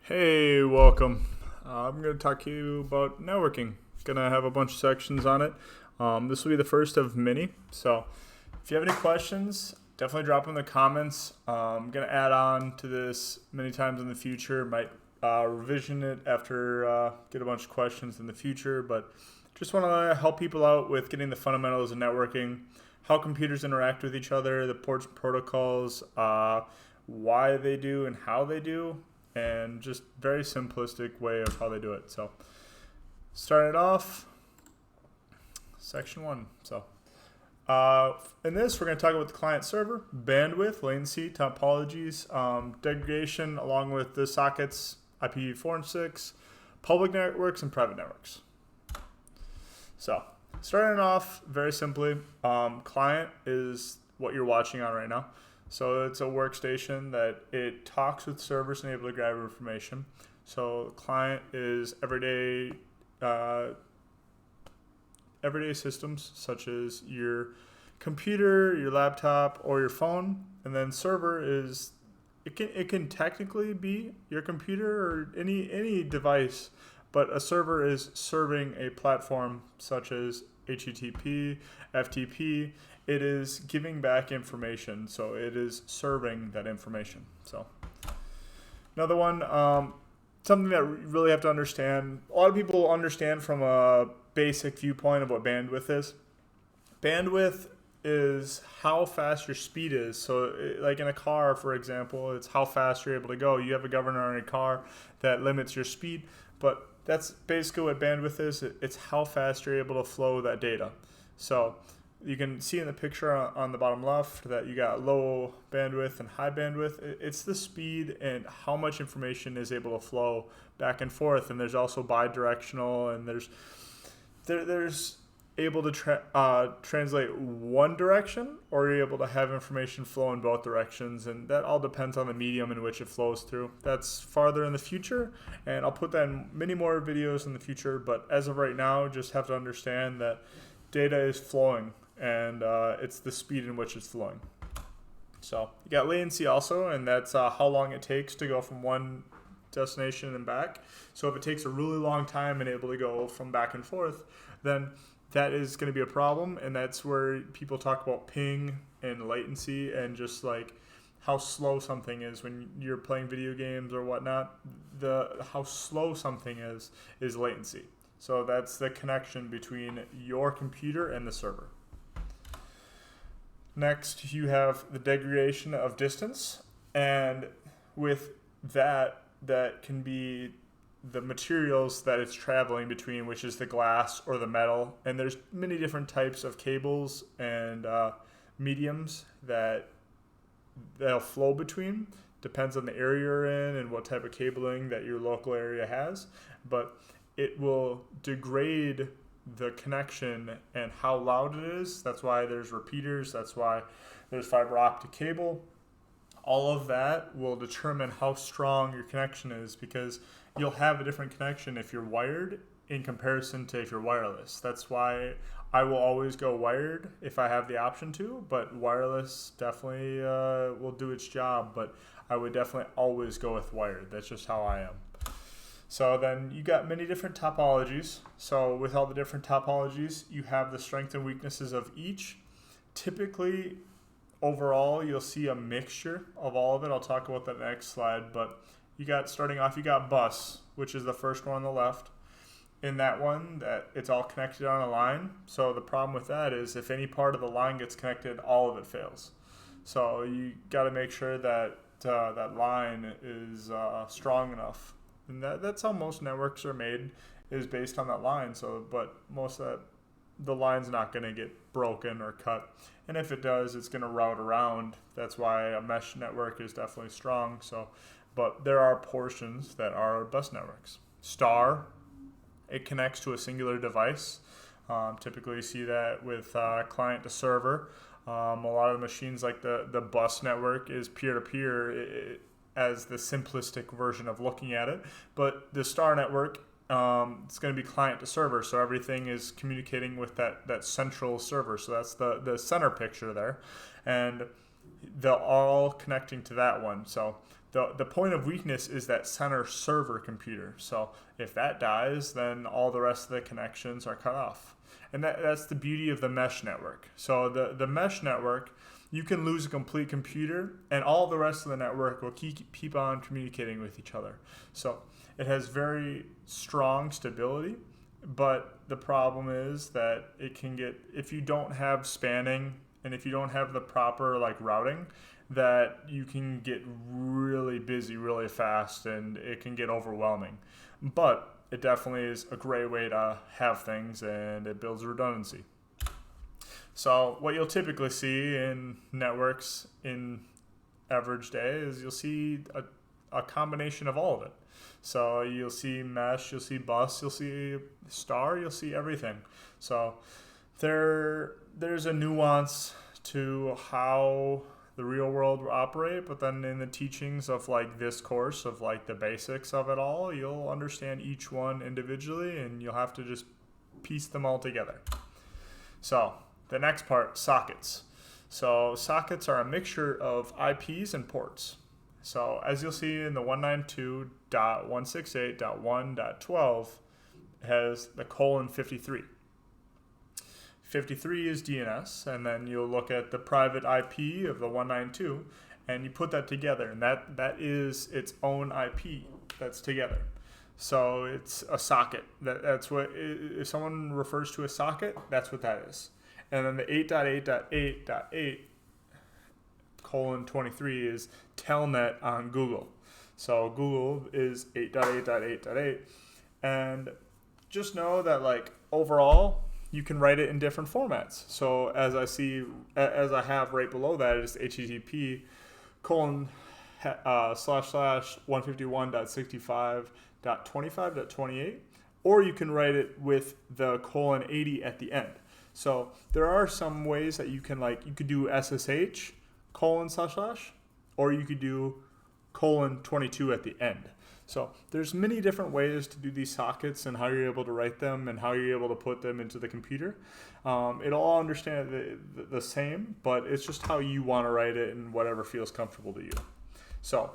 Hey, welcome. I'm going to talk to you about networking. Going to have a bunch of sections on it. This will be the first of many. So if you have any questions, definitely drop them in the comments. I'm going to add on to this many times in the future. Might revision it after get a bunch of questions in the future. But just want to help people out with getting the fundamentals of networking, how computers interact with each other, the ports and protocols, why they do and how they do, and just very simplistic way of how they do it. So starting it off, section 1. So in this, we're going to talk about the client server, bandwidth, latency, topologies, degradation, along with the sockets, IPv4 and 6, public networks, and private networks. So starting off very simply, client is what you're watching on right now. So it's a workstation that it talks with servers and able to grab information. So client is everyday systems such as your computer, your laptop, or your phone. And then server is it can technically be your computer or any device, but a server is serving a platform such as HTTP, FTP. It is giving back information, so it is serving that information. So another one, something that you really have to understand. A lot of people understand from a basic viewpoint of what bandwidth is. Bandwidth is how fast your speed is. So like in a car, for example, it's how fast you're able to go. You have a governor on your car that limits your speed, but that's basically what bandwidth is. It's how fast you're able to flow that data. So you can see in the picture on the bottom left that you got low bandwidth and high bandwidth. It's the speed and how much information is able to flow back and forth. And there's also bidirectional, and there's able to translate one direction, or you're able to have information flow in both directions, and that all depends on the medium in which it flows through. That's farther in the future, and I'll put that in many more videos in the future, but as of right now, just have to understand that data is flowing, and it's the speed in which it's flowing. So you got latency also, and that's how long it takes to go from one destination and back. So if it takes a really long time and able to go from back and forth, then that is going to be a problem, and that's where people talk about ping and latency and just like how slow something is when you're playing video games or whatnot. How slow something is latency. So that's the connection between your computer and the server. Next, you have the degradation of distance, and with that can be the materials that it's traveling between, which is the glass or the metal. And there's many different types of cables and mediums that'll flow between. Depends on the area you're in and what type of cabling that your local area has. But it will degrade the connection and how loud it is. That's why there's repeaters. That's why there's fiber optic cable. All of that will determine how strong your connection is, because you'll have a different connection if you're wired in comparison to if you're wireless. That's why I will always go wired if I have the option to, but wireless definitely will do its job, but I would definitely always go with wired. That's just how I am. So then you got many different topologies. So with all the different topologies, you have the strengths and weaknesses of each. Typically, overall, you'll see a mixture of all of it. I'll talk about that next slide, but starting off, you got bus, which is the first one on the left. In that one, that it's all connected on a line. So the problem with that is if any part of the line gets connected, all of it fails. So you got to make sure that that line is strong enough. And that's how most networks are made, is based on that line. So, but most of the line's not going to get broken or cut. And if it does, it's going to route around. That's why a mesh network is definitely strong. So, but there are portions that are bus networks. Star, it connects to a singular device. Typically you see that with client to server. A lot of the machines, like the bus network, is peer-to-peer as the simplistic version of looking at it. But the star network, it's going to be client to server, so everything is communicating with that central server. So that's the center picture there, and they're all connecting to that one. So The point of weakness is that center server computer. So if that dies, then all the rest of the connections are cut off. And that's the beauty of the mesh network. So the mesh network, you can lose a complete computer and all the rest of the network will keep on communicating with each other. So it has very strong stability, but the problem is that it can get, if you don't have spanning and if you don't have the proper like routing, that you can get really busy really fast and it can get overwhelming. But it definitely is a great way to have things and it builds redundancy. So what you'll typically see in networks in average day is you'll see a combination of all of it. So you'll see mesh, you'll see bus, you'll see star, you'll see everything. So there's a nuance to how the real world will operate, but then in the teachings of like this course of like the basics of it all, you'll understand each one individually and you'll have to just piece them all together. So the next part, sockets. So sockets are a mixture of IPs and ports. So as you'll see in the 192.168.1.12 has the :53. 53 is DNS, and then you'll look at the private IP of the 192, and you put that together, and that is its own IP that's together. So it's a socket. That's what, if someone refers to a socket, that's what that is. And then the 8.8.8.8:23 is telnet on Google. So Google is 8.8.8.8, and just know that like overall, you can write it in different formats. So as I have right below that is http://151.65.25.28, or you can write it with the :80 at the end. So there are some ways that you can you could do SSH : / or you could do :22 at the end. So there's many different ways to do these sockets and how you're able to write them and how you're able to put them into the computer. It'll all understand the same, but it's just how you want to write it and whatever feels comfortable to you. So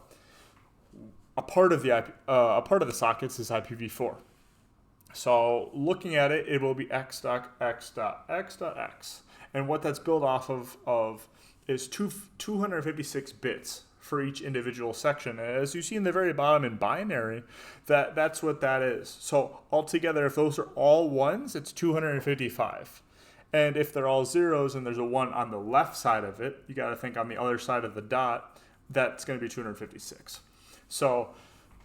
a part of the sockets is IPv4. So looking at it, it will be x.x.x.x. And what that's built off of is 256 bits for each individual section. And as you see in the very bottom in binary, that's what that is. So altogether, if those are all ones, it's 255. And if they're all zeros and there's a one on the left side of it, you got to think on the other side of the dot, that's going to be 256. So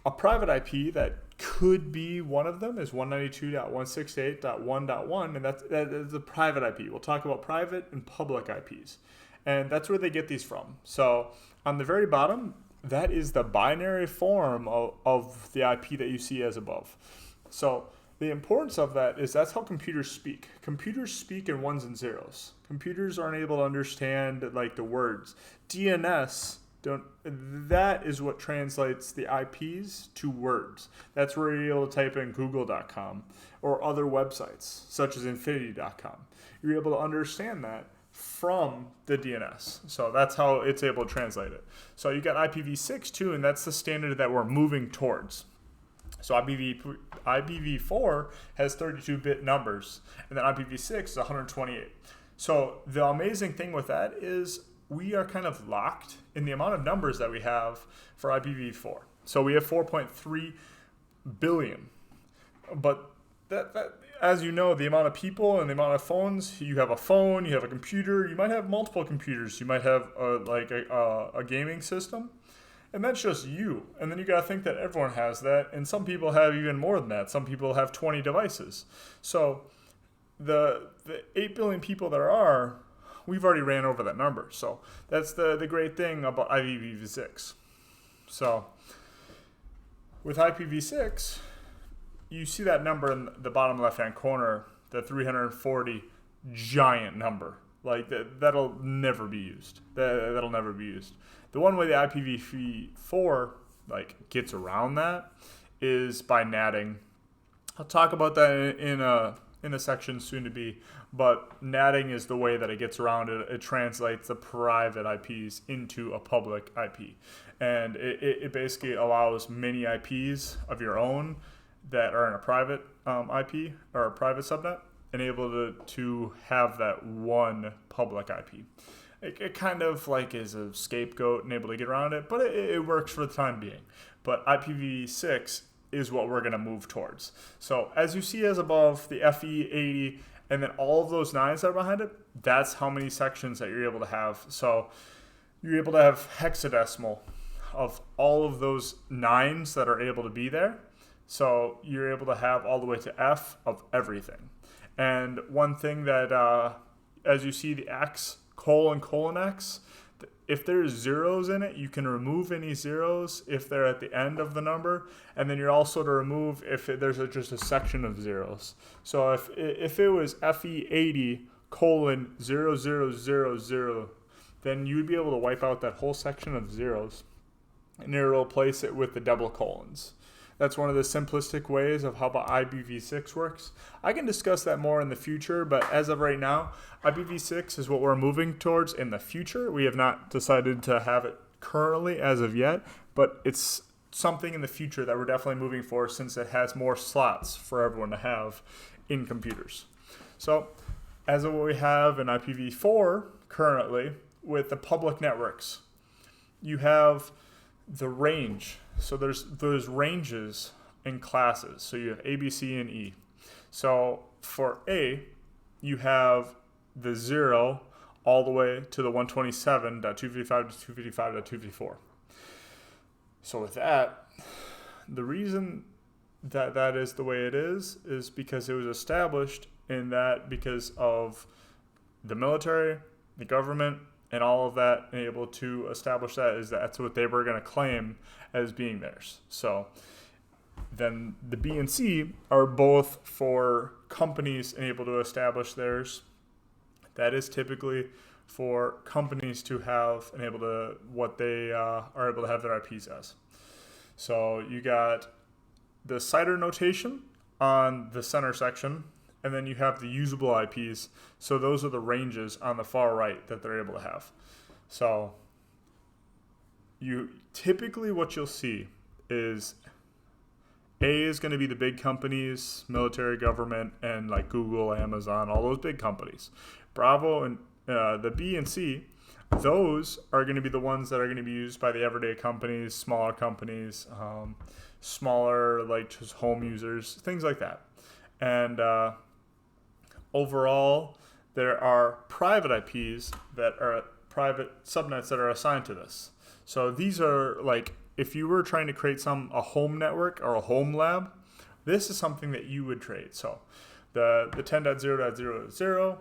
a private IP that could be one of them is 192.168.1.1, and that is a private IP. We'll talk about private and public IPs. And that's where they get these from. So on the very bottom, that is the binary form of the IP that you see as above. So the importance of that is that's how computers speak. Computers speak in ones and zeros. Computers aren't able to understand like the words. DNS that is what translates the IPs to words. That's where you're able to type in google.com or other websites such as infinity.com. You're able to understand that from the DNS. So that's how it's able to translate it. So you got IPv6 too, and that's the standard that we're moving towards. So IPv4 has 32-bit numbers, and then IPv6 is 128. So the amazing thing with that is we are kind of locked in the amount of numbers that we have for IPv4. So we have 4.3 billion. But that as you know, the amount of people and the amount of phones, you have a phone, you have a computer, you might have multiple computers, you might have a gaming system, and that's just you. And then you got to think that everyone has that, and some people have even more than that. Some people have 20 devices. So the 8 billion people there are, we've already ran over that number. So that's the great thing about IPv6. So with IPv6, you see that number in the bottom left-hand corner, the 340 giant number. Like that'll never be used. That'll never be used. The one way the IPv4 gets around that is by natting. I'll talk about that in a in a section soon to be, but natting is the way that it gets around it. It translates the private IPs into a public IP. And it basically allows many IPs of your own that are in a private IP or a private subnet and able to have that one public IP. It kind of like is a scapegoat and able to get around it, but it works for the time being. But IPv6 is what we're going to move towards. So as you see as above, the FE80 and then all of those 9s that are behind it, that's how many sections that you're able to have. So you're able to have hexadecimal of all of those 9s that are able to be there. So you're able to have all the way to F of everything. And one thing that, as you see the X, colon X, if there's zeros in it, you can remove any zeros if they're at the end of the number. And then you're also to remove if there's just a section of zeros. So if it was FE80 colon 0000, then you'd be able to wipe out that whole section of zeros and it'll replace it with the double colons. That's one of the simplistic ways of how IPv6 works. I can discuss that more in the future, but as of right now, IPv6 is what we're moving towards in the future. We have not decided to have it currently as of yet, but it's something in the future that we're definitely moving for since it has more slots for everyone to have in computers. So as of what we have in IPv4 currently with the public networks, you have the range. So there's ranges in classes. So you have A, B, C, and E. So for A, you have the 0 all the way to the 127.255 to 255.254. So with that, the reason that that is the way it is because it was established in that because of the military, the government, and all of that, and able to establish that's what they were going to claim as being theirs. So then the B and C are both for companies and able to establish theirs. That is typically for companies to have and able to what they are able to have their IPs as. So you got the CIDR notation on the center section, and then you have the usable IPs. So those are the ranges on the far right that they're able to have. So you typically what you'll see is A is going to be the big companies, military, government, and like Google, Amazon, all those big companies. Bravo and the B and C, those are going to be the ones that are going to be used by the everyday companies, smaller like just home users, things like that. And overall, there are private IPs that are private subnets that are assigned to this. So these are like, if you were trying to create a home network or a home lab, this is something that you would trade. So the 10.0.0.0,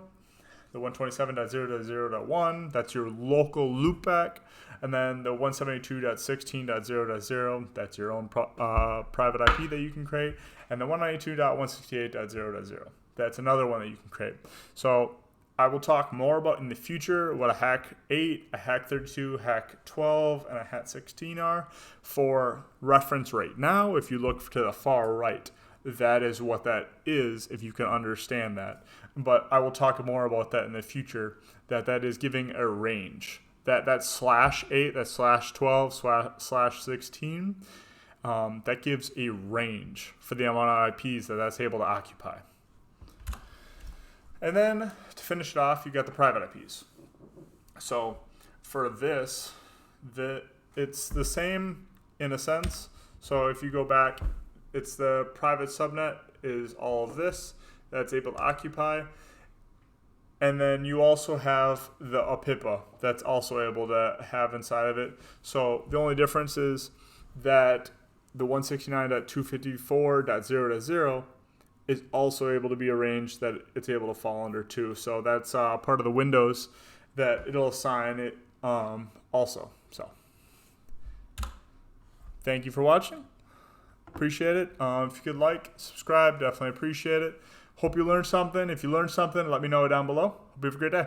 the 127.0.0.1, that's your local loopback. And then the 172.16.0.0, that's your own private IP that you can create. And the 192.168.0.0, that's another one that you can create. So I will talk more about in the future what a Hack 8, a Hack 32, Hack 12, and a Hack 16 are. For reference right now, if you look to the far right, that is what that is, if you can understand that. But I will talk more about that in the future, that is giving a range. That /8, that /12, /16, that gives a range for the amount of IPs that's able to occupy. And then to finish it off, you got the private IPs. So for this, it's the same in a sense. So if you go back, it's the private subnet is all of this that's able to occupy. And then you also have the APIPA that's also able to have inside of it. So the only difference is that the 169.254.0.0 is also able to be arranged that it's able to fall under too. So that's part of the windows that it'll assign it also. So thank you for watching. Appreciate it. If you could like, subscribe, definitely appreciate it. Hope you learned something. If you learned something, let me know down below. Hope you have a great day.